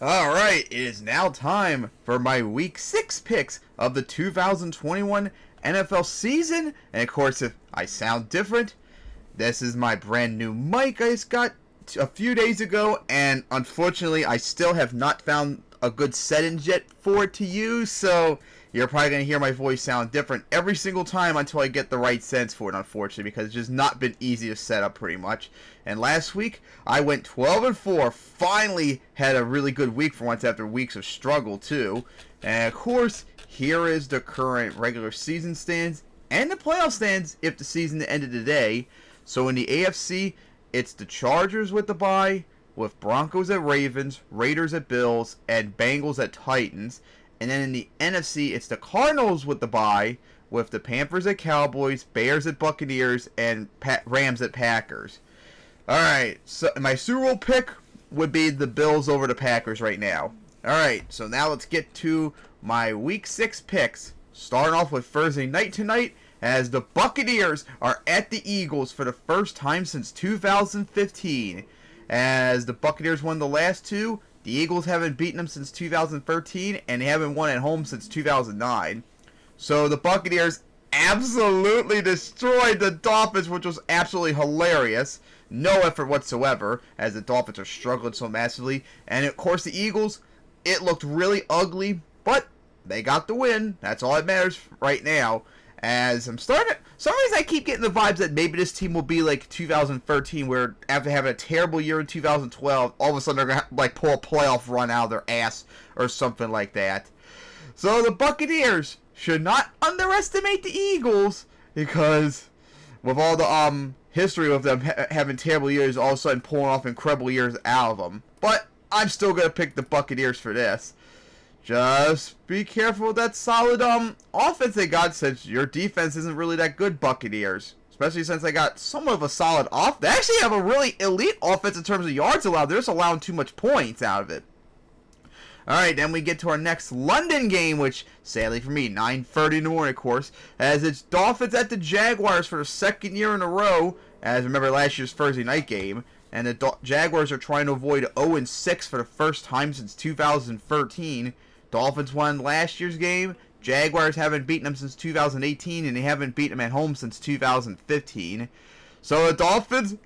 Alright, it is now time for my Week 6 picks of the 2021 NFL season. And of course, if I sound different, this is my brand new mic I just got a few days ago. And unfortunately, I still have not found a good setting yet for it to use. So you're probably going to hear my voice sound different every single time until I get the right sense for it, unfortunately, because it's just not been easy to set up pretty much. And last week, I went 12-4, finally had a really good week for once after weeks of struggle, too. And of course, here is the current regular season stands and the playoff stands if the season ended today. So in the AFC, it's the Chargers with the bye, with Broncos at Ravens, Raiders at Bills, and Bengals at Titans. And then in the NFC, it's the Cardinals with the bye, with the Panthers at Cowboys, Bears at Buccaneers, and Rams at Packers. Alright, so my Super Bowl pick would be the Bills over the Packers right now. Alright, so now let's get to my Week 6 picks. Starting off with Thursday night tonight, as the Buccaneers are at the Eagles for the first time since 2015. As the Buccaneers won the last two, the Eagles haven't beaten them since 2013, and they haven't won at home since 2009. So the Buccaneers absolutely destroyed the Dolphins, which was absolutely hilarious. No effort whatsoever, as the Dolphins are struggling so massively. And of course the Eagles, it looked really ugly, but they got the win. That's all that matters right now. As I'm starting, some reason I keep getting the vibes that maybe this team will be like 2013, where after having a terrible year in 2012, all of a sudden they're gonna like pull a playoff run out of their ass or something like that. So the Buccaneers should not underestimate the Eagles, because with all the history of them having terrible years, all of a sudden pulling off incredible years out of them. But I'm still gonna pick the Buccaneers for this. Just be careful with that solid offense they got, since your defense isn't really that good, Buccaneers. Especially since they got somewhat of a solid off. They actually have a really elite offense in terms of yards allowed. They're just allowing too much points out of it. Alright, then we get to our next London game, which, sadly for me, 9:30 in the morning, of course, as it's Dolphins at the Jaguars for the second year in a row, as remember last year's Thursday night game, and the Jaguars are trying to avoid 0-6 for the first time since 2013. Dolphins won last year's game. Jaguars haven't beaten them since 2018, and they haven't beaten them at home since 2015. So the Dolphins,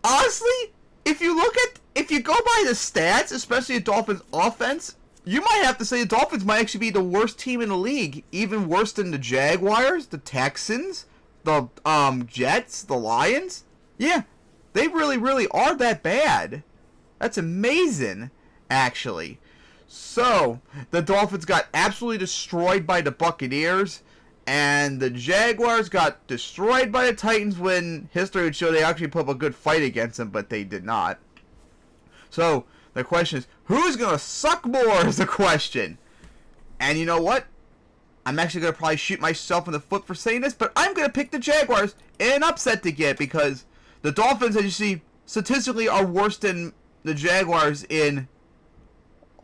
honestly, if you go by the stats, especially the Dolphins offense, you might have to say the Dolphins might actually be the worst team in the league, even worse than the Jaguars, the Texans, the Jets, the Lions. Yeah, they really are that bad. That's amazing, actually. So, the Dolphins got absolutely destroyed by the Buccaneers, and the Jaguars got destroyed by the Titans, when history would show they actually put up a good fight against them, but they did not. So, the question is, who's going to suck more is the question. And you know what? I'm actually going to probably shoot myself in the foot for saying this, but I'm going to pick the Jaguars in an upset to get, because the Dolphins, as you see, statistically are worse than the Jaguars in...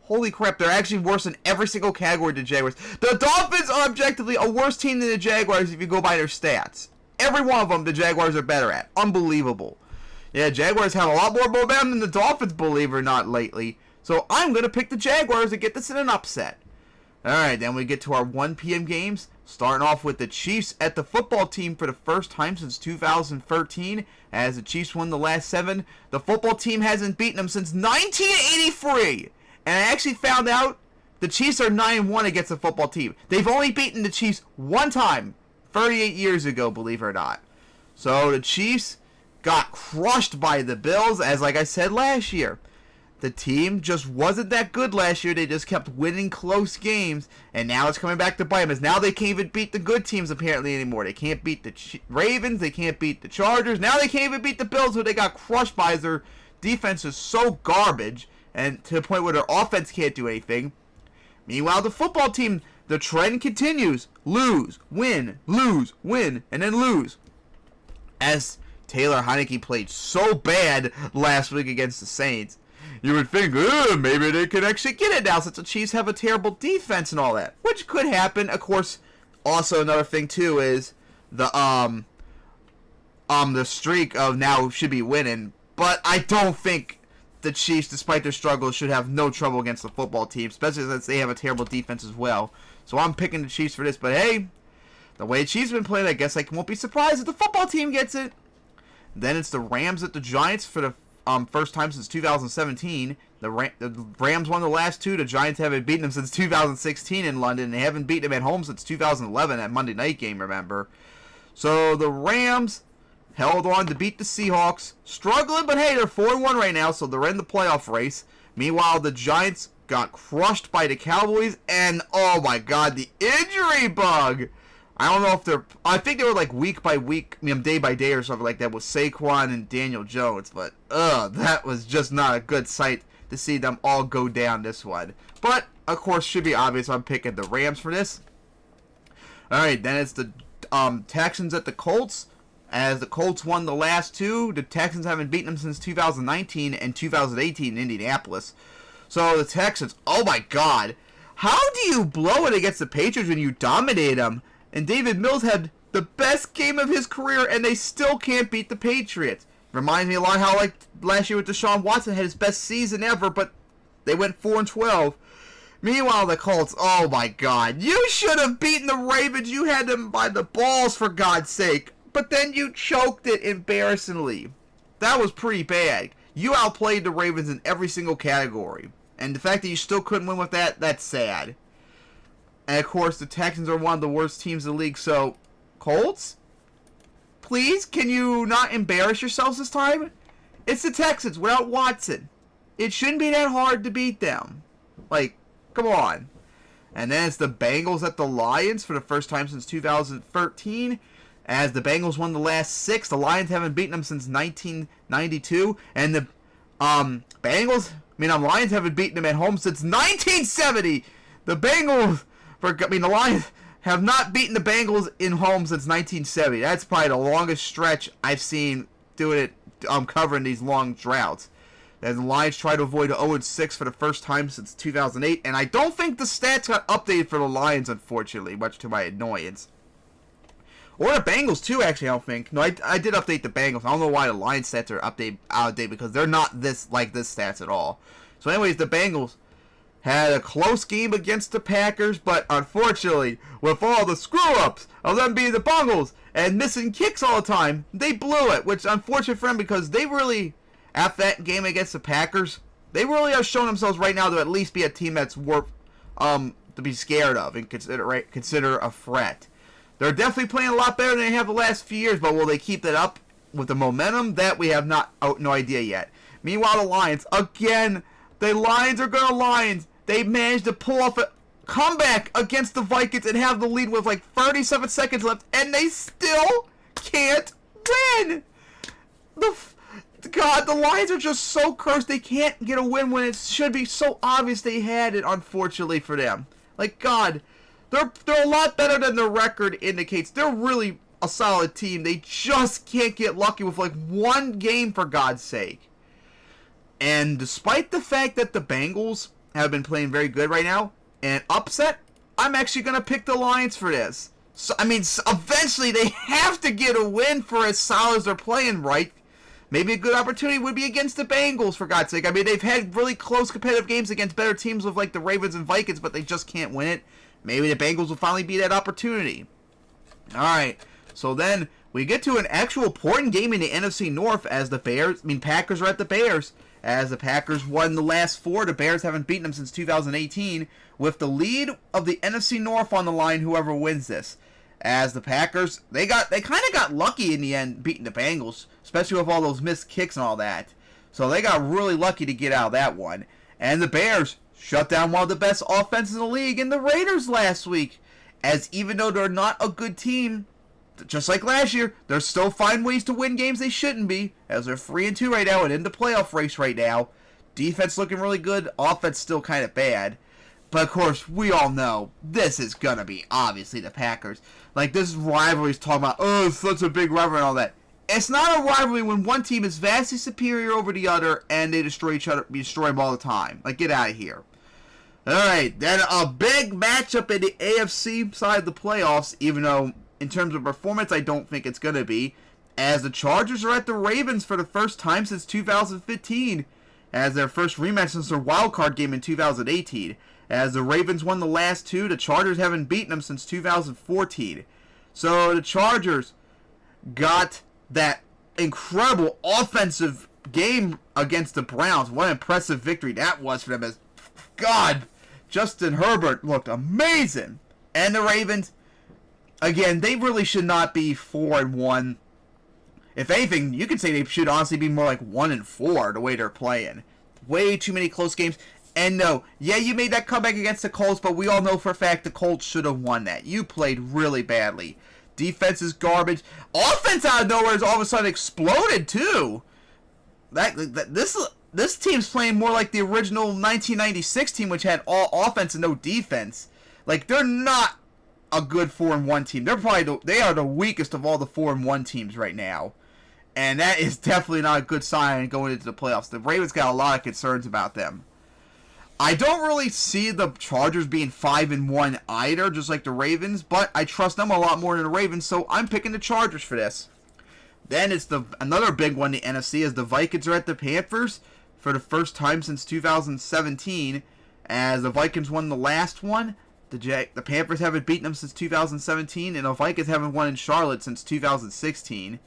Holy crap, they're actually worse in every single category than the Jaguars. The Dolphins are objectively a worse team than the Jaguars if you go by their stats. Every one of them the Jaguars are better at. Unbelievable. Yeah, Jaguars have a lot more momentum than the Dolphins, believe it or not, lately. So I'm going to pick the Jaguars to get this in an upset. Alright, then we get to our 1 p.m. games. Starting off with the Chiefs at the football team for the first time since 2013. As the Chiefs won the last 7. The football team hasn't beaten them since 1983. And I actually found out the Chiefs are 9-1 against the football team. They've only beaten the Chiefs one time, 38 years ago, believe it or not. So the Chiefs got crushed by the Bills, as like I said last year. The team just wasn't that good last year. They just kept winning close games, and now it's coming back to bite them. As now they can't even beat the good teams apparently anymore. They can't beat the Ravens. They can't beat the Chargers. Now they can't even beat the Bills, who they got crushed by, as their defense is so garbage. And to the point where their offense can't do anything. Meanwhile, the football team, the trend continues. Lose, win, and then lose. As Taylor Heinicke played so bad last week against the Saints, you would think, maybe they can actually get it now since the Chiefs have a terrible defense and all that. Which could happen. Of course, also another thing too is the streak of now should be winning. But I don't think the Chiefs, despite their struggles, should have no trouble against the football team, especially since they have a terrible defense as well. So I'm picking the Chiefs for this, but hey, the way the Chiefs have been playing, I guess I won't be surprised if the football team gets it. Then it's the Rams at the Giants for the first time since 2017. The Rams won the last two. The Giants haven't beaten them since 2016 in London. They haven't beaten them at home since 2011 at Monday night game, remember. So the Rams held on to beat the Seahawks. Struggling, but hey, they're 4-1 right now, so they're in the playoff race. Meanwhile, the Giants got crushed by the Cowboys, and oh my god, the injury bug! I don't know if I think they were like week by week, day by day or something like that with Saquon and Daniel Jones, but that was just not a good sight to see them all go down this one. But, of course, should be obvious I'm picking the Rams for this. Alright, then it's the Texans at the Colts. As the Colts won the last two, the Texans haven't beaten them since 2019 and 2018 in Indianapolis. So the Texans, oh my god, how do you blow it against the Patriots when you dominate them? And David Mills had the best game of his career, and they still can't beat the Patriots. Reminds me a lot how, like, last year with Deshaun Watson had his best season ever, but they went 4-12. Meanwhile, the Colts, oh my god, you should have beaten the Ravens. You had them by the balls, for God's sake. But then you choked it embarrassingly. That was pretty bad. You outplayed the Ravens in every single category. And the fact that you still couldn't win with that, that's sad. And of course, the Texans are one of the worst teams in the league. So, Colts, please, can you not embarrass yourselves this time? It's the Texans without Watson. It shouldn't be that hard to beat them. Like, come on. And then it's the Bengals at the Lions for the first time since 2013. As the Bengals won the last 6. The Lions haven't beaten them since 1992. And the Lions haven't beaten them at home since 1970. The Lions have not beaten the Bengals in home since 1970. That's probably the longest stretch I've seen doing it, covering these long droughts. As the Lions try to avoid 0-6 for the first time since 2008. And I don't think the stats got updated for the Lions, unfortunately, much to my annoyance. Or the Bengals, too, actually, I don't think. No, I did update the Bengals. I don't know why the Lions stats are out of date, because they're not this stats at all. So anyways, the Bengals had a close game against the Packers, but unfortunately, with all the screw-ups of them being the Bengals and missing kicks all the time, they blew it, which is unfortunate for them because they really, after that game against the Packers, they really are showing themselves right now to at least be a team that's worth to be scared of and consider a threat. They're definitely playing a lot better than they have the last few years, but will they keep that up with the momentum? That we have no idea yet. Meanwhile, the Lions, again, the Lions are going to Lions. They managed to pull off a comeback against the Vikings and have the lead with like 37 seconds left, and they still can't win. The Lions are just so cursed. They can't get a win when it should be so obvious they had it, unfortunately for them. Like, God, they're a lot better than their record indicates. They're really a solid team. They just can't get lucky with like one game, for God's sake. And despite the fact that the Bengals have been playing very good right now, and upset, I'm actually going to pick the Lions for this. So, eventually they have to get a win for as solid as they're playing, right? Maybe a good opportunity would be against the Bengals, for God's sake. They've had really close competitive games against better teams with like the Ravens and Vikings, but they just can't win it. Maybe the Bengals will finally be that opportunity. Alright, so then we get to an actual important game in the NFC North as the Packers are at the Bears. As the Packers won the last 4, the Bears haven't beaten them since 2018, with the lead of the NFC North on the line, whoever wins this. As the Packers, they kind of got lucky in the end beating the Bengals, especially with all those missed kicks and all that. So they got really lucky to get out of that one. And the Bears shut down one of the best offenses in the league in the Raiders last week. As even though they're not a good team, just like last year, they're still finding ways to win games they shouldn't be, as they're 3-2 right now and in the playoff race right now. Defense looking really good, offense still kind of bad. But of course, we all know this is going to be obviously the Packers. Like, this rivalry is talking about, oh, it's such a big rivalry and all that. It's not a rivalry when one team is vastly superior over the other and they destroy each other, destroy them all the time. Like, get out of here. Alright, then a big matchup in the AFC side of the playoffs, even though in terms of performance, I don't think it's going to be, as the Chargers are at the Ravens for the first time since 2015. as their first rematch since their wild card game in 2018. As the Ravens won the last two, the Chargers haven't beaten them since 2014. So the Chargers got that incredible offensive game against the Browns. What an impressive victory that was for them. As God, Justin Herbert looked amazing. And the Ravens, again, they really should not be 4-1. If anything, you could say they should honestly be more like 1-4 the way they're playing. Way too many close games. And no, yeah, you made that comeback against the Colts, but we all know for a fact the Colts should have won that. You played really badly. Defense is garbage. Offense out of nowhere has all of a sudden exploded too. This team's playing more like the original 1996 team, which had all offense and no defense. Like, they're not a good 4-1 team. They are the weakest of all the 4-1 teams right now. And that is definitely not a good sign going into the playoffs. The Ravens got a lot of concerns about them. I don't really see the Chargers being 5-1 either, just like the Ravens, but I trust them a lot more than the Ravens, so I'm picking the Chargers for this. Then it's another big one in the NFC, as the Vikings are at the Panthers for the first time since 2017, as the Vikings won the last one. The Panthers haven't beaten them since 2017, and the Vikings haven't won in Charlotte since 2016.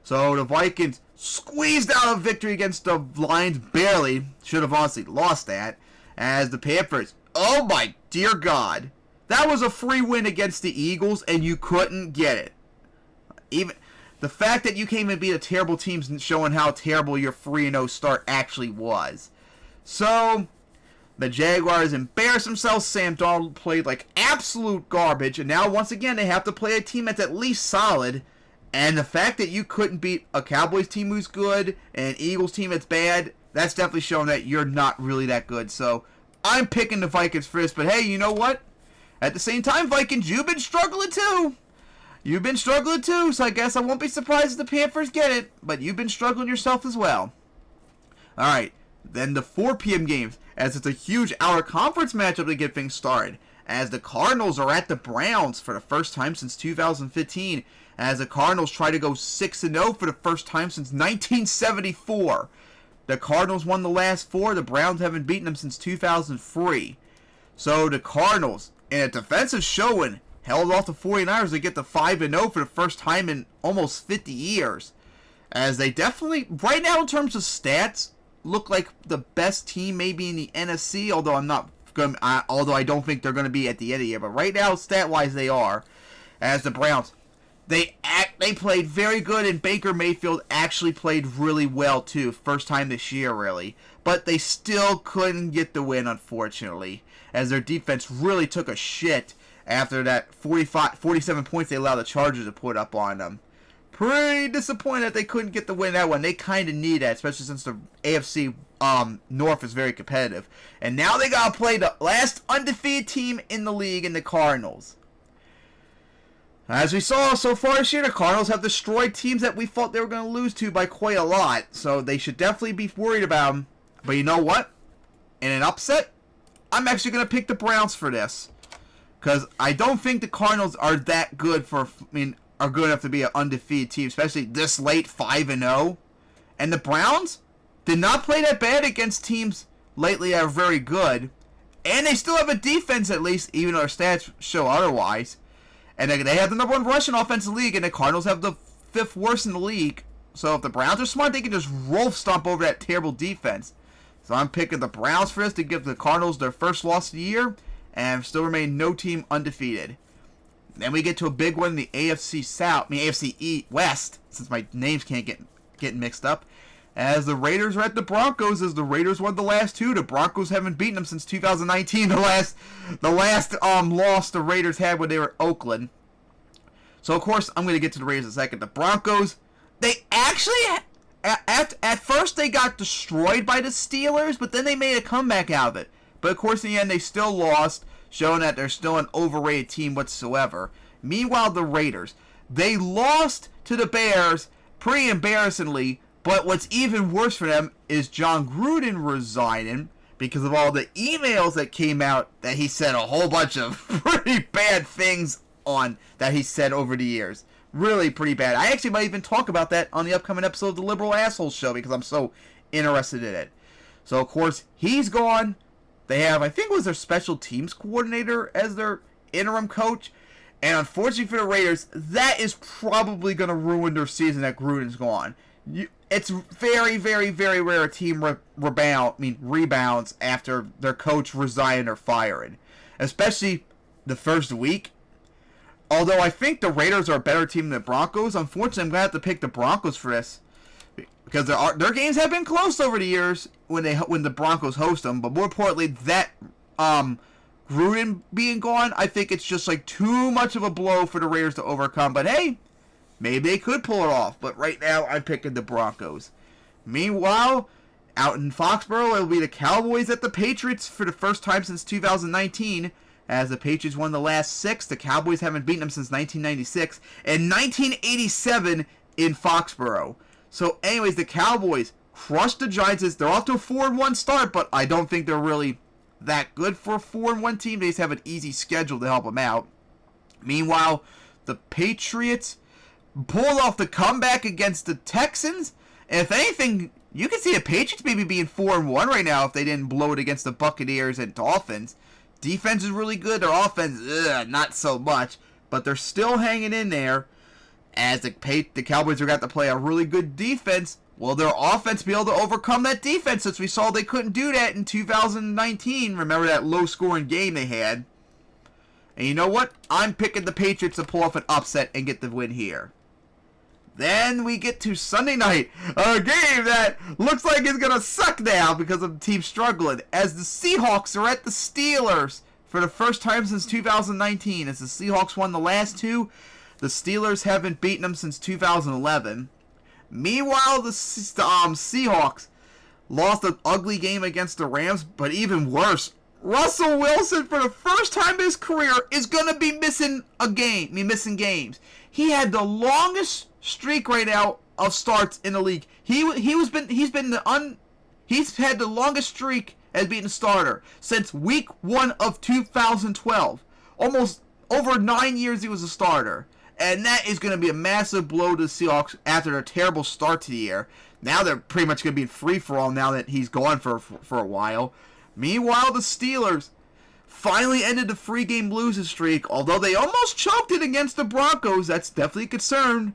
So the Vikings squeezed out a victory against the Lions, barely. Should have honestly lost that. As the Panthers, oh my dear God, that was a free win against the Eagles, and you couldn't get it. Even the fact that you came and beat a terrible team is showing how terrible your 3-0 start actually was. So the Jaguars embarrassed themselves. Sam Darnold played like absolute garbage, and now once again they have to play a team that's at least solid. And the fact that you couldn't beat a Cowboys team who's good and an Eagles team that's bad, that's definitely showing that you're not really that good. So I'm picking the Vikings for this. But hey, you know what? At the same time, Vikings, you've been struggling too. You've been struggling too. So I guess I won't be surprised if the Panthers get it. But you've been struggling yourself as well. Alright, then the 4 p.m. games, as it's a huge out-of-conference matchup to get things started. As the Cardinals are at the Browns for the first time since 2015. As the Cardinals try to go 6-0 for the first time since 1974. The Cardinals won the last 4. The Browns haven't beaten them since 2003. So the Cardinals, in a defensive showing, held off the 49ers to get to 5-0 for the first time in almost 50 years. As they definitely, right now in terms of stats, look like the best team maybe in the NFC. Although I don't think they're going to be at the end of the year. But right now, stat-wise, they are. As the Browns, they played very good, and Baker Mayfield actually played really well too. First time this year, really. But they still couldn't get the win, unfortunately, as their defense really took a shit after that 47 points they allowed the Chargers to put up on them. Pretty disappointed that they couldn't get the win that one. They kind of need that, especially since the AFC North is very competitive. And now they got to play the last undefeated team in the league in the Cardinals. As we saw so far this year, the Cardinals have destroyed teams that we thought they were going to lose to by quite a lot. So they should definitely be worried about them. But you know what? In an upset, I'm actually going to pick the Browns for this. Because I don't think the Cardinals are that good are good enough to be an undefeated team, especially this late 5-0. And the Browns did not play that bad against teams lately that are very good. And they still have a defense at least, even though their stats show otherwise. And they have the number 1 rushing offense in the league, and the Cardinals have the 5th worst in the league. So if the Browns are smart, they can just roll stomp over that terrible defense. So I'm picking the Browns for this to give the Cardinals their first loss of the year, and still remain no team undefeated. Then we get to a big one in the AFC West, since my names can't get mixed up. As the Raiders are at the Broncos, as the Raiders won the last 2. The Broncos haven't beaten them since 2019. The last loss the Raiders had when they were Oakland. So of course I'm going to get to the Raiders in a second. The Broncos, they actually at first they got destroyed by the Steelers, but then they made a comeback out of it. But of course in the end they still lost, showing that they're still an overrated team whatsoever. Meanwhile the Raiders, they lost to the Bears pretty embarrassingly. But what's even worse for them is John Gruden resigning because of all the emails that came out that he said a whole bunch of pretty bad things on that he said over the years. Really pretty bad. I actually might even talk about that on the upcoming episode of the Liberal Assholes Show because I'm so interested in it. So, of course, he's gone. They have, I think it was their special teams coordinator as their interim coach. And unfortunately for the Raiders, that is probably going to ruin their season that Gruden's gone. It's very, very, very rare a team rebounds after their coach resigning or firing. Especially the first week. Although I think the Raiders are a better team than the Broncos. Unfortunately, I'm going to have to pick the Broncos for this. Because their games have been close over the years when the Broncos host them. But more importantly, that Gruden being gone, I think it's just like too much of a blow for the Raiders to overcome. But hey, maybe they could pull it off. But right now, I'm picking the Broncos. Meanwhile, out in Foxborough, it will be the Cowboys at the Patriots for the first time since 2019. As the Patriots won the last 6, the Cowboys haven't beaten them since 1996 and 1987 in Foxborough. So anyways, the Cowboys crushed the Giants. They're off to a 4-1 start, but I don't think they're really that good for a 4-1 team. They just have an easy schedule to help them out. Meanwhile, the Patriots pulled off the comeback against the Texans. And if anything, you can see the Patriots maybe being 4-1 right now if they didn't blow it against the Buccaneers and Dolphins. Defense is really good. Their offense, not so much. But they're still hanging in there. As the Cowboys are going to have to play a really good defense, will their offense be able to overcome that defense? Since we saw they couldn't do that in 2019. Remember that low-scoring game they had? And you know what? I'm picking the Patriots to pull off an upset and get the win here. Then we get to Sunday night, a game that looks like it's going to suck now because of the team struggling. As the Seahawks are at the Steelers for the first time since 2019. As the Seahawks won the last 2, the Steelers haven't beaten them since 2011. Meanwhile, the Seahawks lost an ugly game against the Rams, but even worse, Russell Wilson, for the first time in his career, is going to be missing missing games. He had the longest streak right now of starts in the league. He's had the longest streak as being a starter since week 1 of 2012. Almost over 9 years he was a starter. And that is going to be a massive blow to the Seahawks after their terrible start to the year. Now they're pretty much going to be in free-for-all now that he's gone for a while. Meanwhile, the Steelers finally ended the 3-game losing streak. Although they almost choked it against the Broncos, that's definitely a concern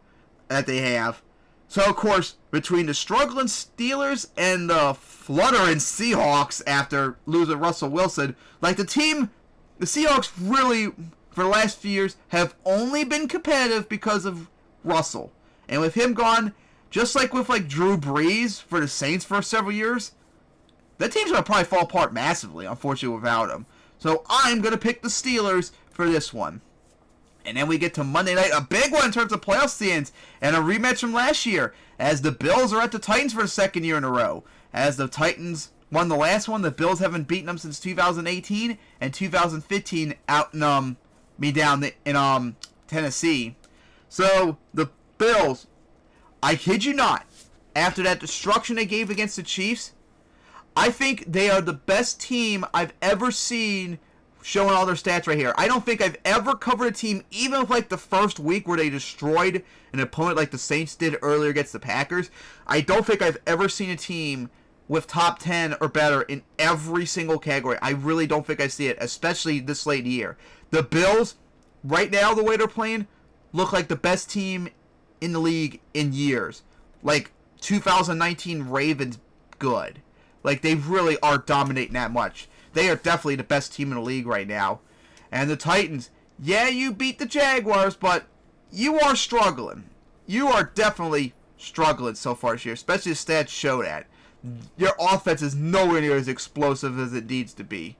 that they have. So, of course, between the struggling Steelers and the fluttering Seahawks after losing Russell Wilson, like the Seahawks really, for the last few years, have only been competitive because of Russell. And with him gone, just like with Drew Brees for the Saints for several years, that team's going to probably fall apart massively, unfortunately, without him. So I'm going to pick the Steelers for this one. And then we get to Monday night, a big one in terms of playoff stands, and a rematch from last year, as the Bills are at the Titans for the second year in a row. As the Titans won the last one, the Bills haven't beaten them since 2018 and 2015 out in Tennessee. So the Bills, I kid you not, after that destruction they gave against the Chiefs, I think they are the best team I've ever seen showing all their stats right here. I don't think I've ever covered a team, even with the first week where they destroyed an opponent like the Saints did earlier against the Packers. I don't think I've ever seen a team with top 10 or better in every single category. I really don't think I see it, especially this late in the year. The Bills, right now, the way they're playing, look like the best team in the league in years. 2019 Ravens, good. They really are dominating that much. They are definitely the best team in the league right now. And the Titans, yeah, you beat the Jaguars, but you are struggling. You are definitely struggling so far this year, especially the stats show that. Your offense is nowhere near as explosive as it needs to be.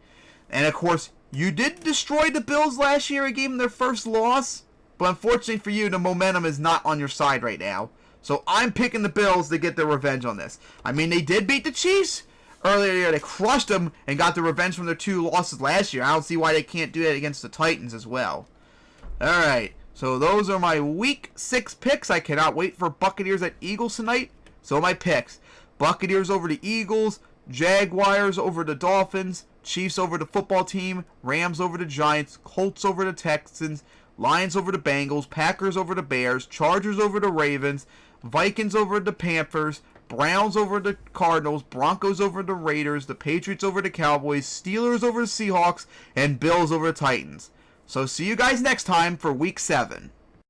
And, of course, you did destroy the Bills last year and gave them their first loss, but unfortunately for you, the momentum is not on your side right now. So I'm picking the Bills to get their revenge on this. I mean, they did beat the Chiefs earlier in the year. They crushed them and got the revenge from their 2 losses last year. I don't see why they can't do that against the Titans as well. Alright, so those are my Week 6 picks. I cannot wait for Buccaneers at Eagles tonight. So my picks: Buccaneers over the Eagles, Jaguars over the Dolphins, Chiefs over the football team, Rams over the Giants, Colts over the Texans, Lions over the Bengals, Packers over the Bears, Chargers over the Ravens, Vikings over the Panthers, Browns over the Cardinals, Broncos over the Raiders, the Patriots over the Cowboys, Steelers over the Seahawks, and Bills over the Titans. So see you guys next time for Week 7.